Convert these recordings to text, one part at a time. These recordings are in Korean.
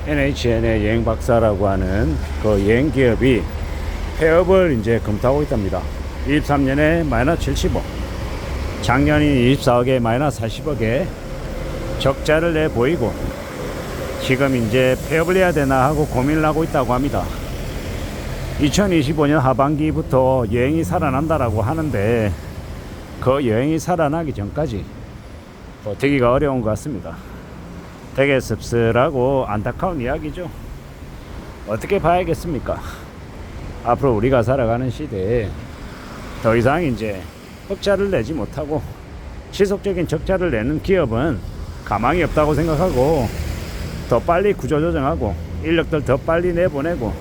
NHN의 여행박사라고 하는 그 여행기업이 폐업을 이제 검토하고 있답니다. 23년에 마이너스 70억, 작년이 24억에 마이너스 40억에 적자를 내 보이고 지금 이제 폐업을 해야 되나 하고 고민을 하고 있다고 합니다. 2025년 하반기부터 여행이 살아난다라고 하는데 그 여행이 살아나기 전까지 버티기가 어려운 것 같습니다. 되게 씁쓸하고 안타까운 이야기죠. 어떻게 봐야겠습니까? 앞으로 우리가 살아가는 시대에 더 이상 이제 흑자를 내지 못하고 지속적인 적자를 내는 기업은 가망이 없다고 생각하고 더 빨리 구조조정하고 인력들 더 빨리 내보내고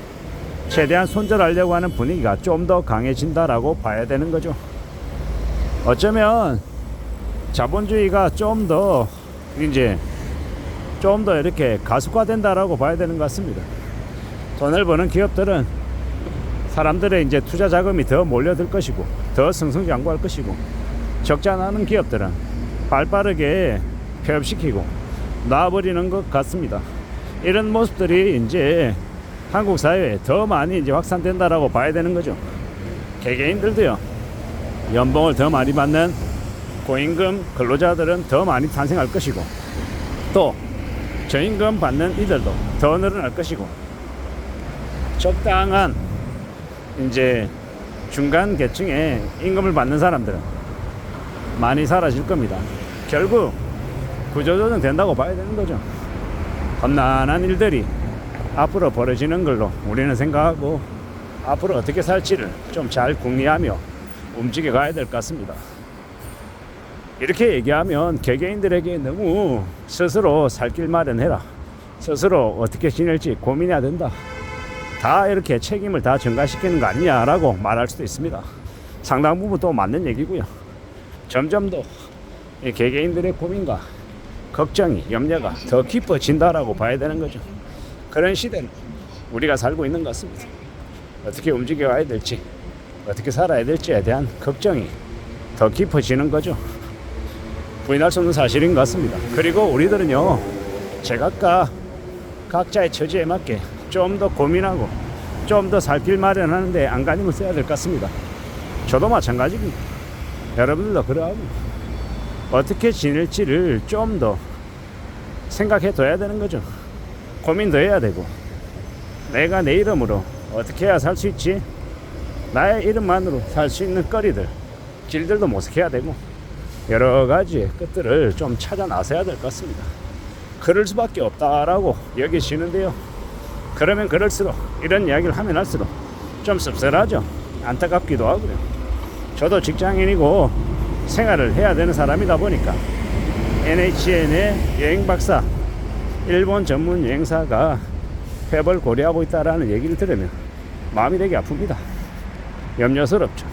최대한 손절하려고 하는 분위기가 좀 더 강해진다라고 봐야 되는 거죠. 어쩌면 자본주의가 좀 더 이렇게 가속화된다라고 봐야 되는 것 같습니다. 돈을 버는 기업들은 사람들의 이제 투자 자금이 더 몰려들 것이고 더 승승장구할 것이고, 적자 나는 기업들은 발빠르게 폐업시키고 놔버리는 것 같습니다. 이런 모습들이 이제 한국 사회에 더 많이 이제 확산된다라고 봐야 되는 거죠. 개개인들도요, 연봉을 더 많이 받는 고임금 근로자들은 더 많이 탄생할 것이고, 또 저임금 받는 이들도 더 늘어날 것이고, 적당한 이제 중간 계층의 임금을 받는 사람들은 많이 사라질 겁니다. 결국 구조조정 된다고 봐야 되는 거죠. 험난한 일들이 앞으로 벌어지는 걸로 우리는 생각하고 앞으로 어떻게 살지를 좀 잘 궁리하며 움직여 가야 될 것 같습니다. 이렇게 얘기하면 개개인들에게 너무 스스로 살 길 마련해라, 스스로 어떻게 지낼지 고민해야 된다, 다 이렇게 책임을 다 전가시키는 거 아니냐라고 말할 수도 있습니다. 상당 부분 또 맞는 얘기고요. 점점 더 개개인들의 고민과 걱정이, 염려가 더 깊어진다라고 봐야 되는 거죠. 그런 시대는 우리가 살고 있는 것 같습니다. 어떻게 움직여 가야 될지, 어떻게 살아야 될지에 대한 걱정이 더 깊어지는 거죠. 부인할 수 없는 사실인 것 같습니다. 그리고 우리들은요, 제각각 각자의 처지에 맞게 좀 더 고민하고 좀 더 살 길 마련하는데 안간힘을 써야 될 것 같습니다. 저도 마찬가지입니다. 여러분들도 그러하고 어떻게 지낼지를 좀 더 생각해 둬야 되는 거죠. 고민도 해야 되고, 내가 내 이름으로 어떻게 해야 살 수 있지, 나의 이름만으로 살 수 있는 거리들, 길들도 모색해야 되고, 여러 가지의 것들을 좀 찾아 나서야 될 것 같습니다. 그럴 수밖에 없다라고 여기시는데요, 그러면 그럴수록 이런 이야기를 하면 할수록 좀 씁쓸하죠. 안타깝기도 하고요. 저도 직장인이고 생활을 해야 되는 사람이다 보니까 NHN의 여행박사, 일본 전문 여행사가 폐업을 고려하고 있다라는 얘기를 들으면 마음이 되게 아픕니다. 염려스럽죠.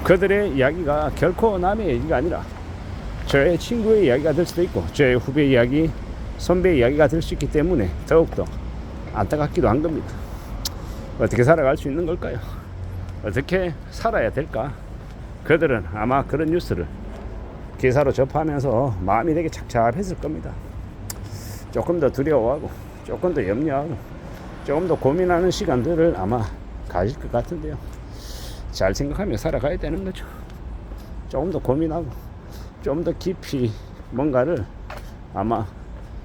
그들의 이야기가 결코 남의 얘기가 아니라 저의 친구의 이야기가 될 수도 있고 저의 후배 이야기, 선배 이야기가 될 수 있기 때문에 더욱더 안타깝기도 한 겁니다. 어떻게 살아갈 수 있는 걸까요? 어떻게 살아야 될까? 그들은 아마 그런 뉴스를 기사로 접하면서 마음이 되게 착잡했을 겁니다. 조금 더 두려워하고 조금 더 염려하고 조금 더 고민하는 시간들을 아마 가질 것 같은데요, 잘 생각하며 살아가야 되는 거죠. 조금 더 고민하고 좀 더 깊이 뭔가를 아마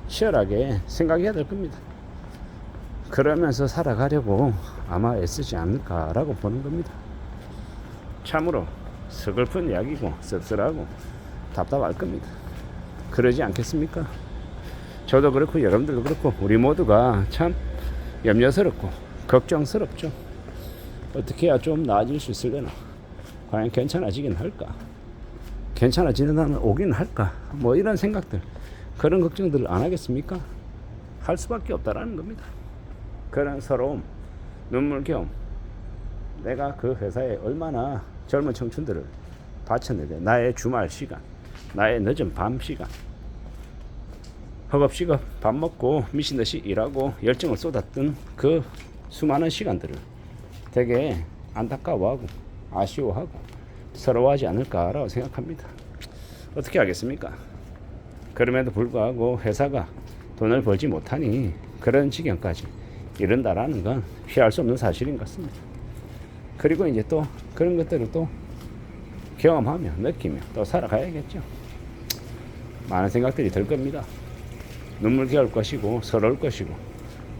치열하게 생각해야 될 겁니다. 그러면서 살아가려고 아마 애쓰지 않을까라고 보는 겁니다. 참으로 서글픈 이야기고 씁쓸하고 답답할 겁니다. 그러지 않겠습니까? 저도 그렇고 여러분들도 그렇고 우리 모두가 참 염려스럽고 걱정스럽죠. 어떻게 해야 좀 나아질 수 있으려나, 과연 괜찮아지긴 할까, 괜찮아지는 날은 오긴 할까, 뭐 이런 생각들, 그런 걱정들을 안 하겠습니까? 할 수밖에 없다라는 겁니다. 그런 서러움, 눈물겨움, 내가 그 회사에 얼마나 젊은 청춘들을 바쳤는데, 나의 주말 시간, 나의 늦은 밤 시간, 허겁지겁 밥 먹고 미친듯이 일하고 열정을 쏟았던 그 수많은 시간들을 되게 안타까워하고 아쉬워하고 서러워하지 않을까라고 생각합니다. 어떻게 하겠습니까? 그럼에도 불구하고 회사가 돈을 벌지 못하니 그런 지경까지 이른다라는 건 피할 수 없는 사실인 것 같습니다. 그리고 이제 또 그런 것들을 또 경험하며 느끼며 또 살아가야겠죠. 많은 생각들이 들 겁니다. 눈물겨울 것이고 서러울 것이고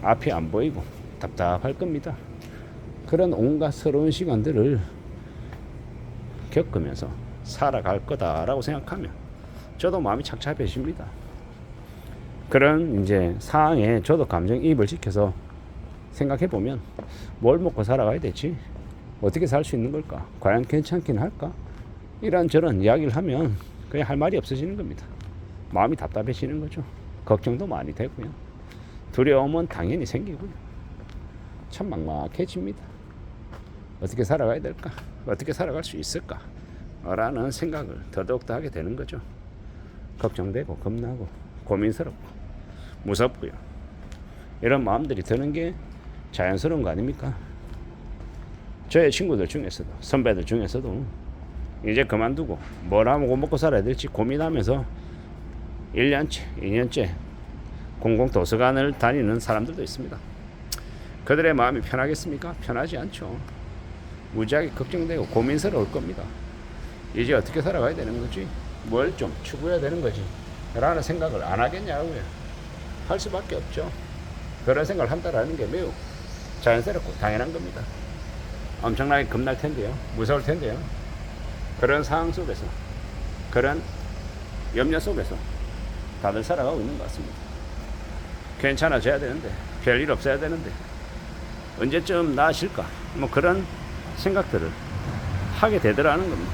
앞이 안 보이고 답답할 겁니다. 그런 온갖 서러운 시간들을 겪으면서 살아갈 거다라고 생각하면 저도 마음이 착잡해집니다. 그런 이제 상황에 저도 감정이입을 시켜서 생각해 보면 뭘 먹고 살아가야 되지? 어떻게 살 수 있는 걸까? 과연 괜찮긴 할까? 이런저런 이야기를 하면 그냥 할 말이 없어지는 겁니다. 마음이 답답해지는 거죠. 걱정도 많이 되고요. 두려움은 당연히 생기고요. 참 막막해집니다. 어떻게 살아가야 될까? 어떻게 살아갈 수 있을까? 라는 생각을 더더욱더 하게 되는 거죠. 걱정되고 겁나고 고민스럽고 무섭고요. 이런 마음들이 드는 게 자연스러운 거 아닙니까? 저의 친구들 중에서도 선배들 중에서도 이제 그만두고 뭘 하고 먹고 살아야 될지 고민하면서 1년째 2년째 공공도서관을 다니는 사람들도 있습니다. 그들의 마음이 편하겠습니까? 편하지 않죠. 무지하게 걱정되고 고민스러울 겁니다. 이제 어떻게 살아가야 되는 거지? 뭘 좀 추구해야 되는 거지? 라는 생각을 안 하겠냐고요. 할 수밖에 없죠. 그런 생각을 한다라는 게 매우 자연스럽고 당연한 겁니다. 엄청나게 겁날 텐데요. 무서울 텐데요. 그런 상황 속에서 그런 염려 속에서 다들 살아가고 있는 것 같습니다. 괜찮아져야 되는데 별일 없어야 되는데 언제쯤 나아질까 뭐 그런 생각들을 하게 되더라는 겁니다.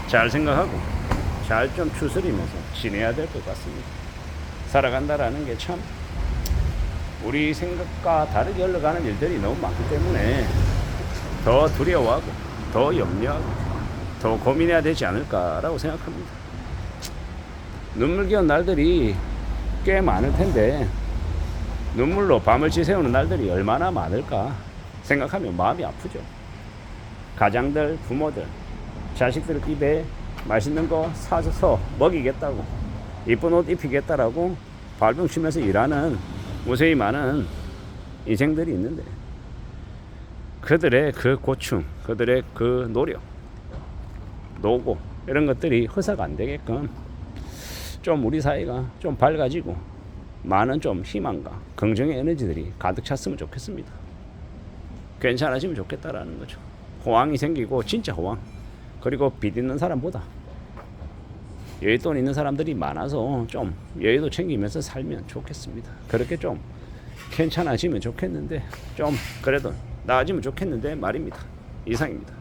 잘 생각하고 잘 좀 추스리면서 지내야 될 것 같습니다. 살아간다라는 게 참 우리 생각과 다르게 흘러가는 일들이 너무 많기 때문에 더 두려워하고 더 염려하고 더 고민해야 되지 않을까라고 생각합니다. 눈물겨운 날들이 꽤 많을 텐데 눈물로 밤을 지새우는 날들이 얼마나 많을까 생각하면 마음이 아프죠. 가장들, 부모들, 자식들 입에 맛있는 거 사줘서 먹이겠다고 이쁜 옷 입히겠다라고 발병 치면서 일하는 무수히 많은 인생들이 있는데 그들의 그 고충, 그들의 그 노력, 노고 이런 것들이 허사가 안 되게끔 좀 우리 사회가 좀 밝아지고 많은 좀 희망과 긍정의 에너지들이 가득 찼으면 좋겠습니다. 괜찮아지면 좋겠다라는 거죠. 호황이 생기고 진짜 호황. 그리고 빚 있는 사람보다 여윳돈 있는 사람들이 많아서 좀 여유도 챙기면서 살면 좋겠습니다. 그렇게 좀 괜찮아지면 좋겠는데 좀 그래도 나아지면 좋겠는데 말입니다. 이상입니다.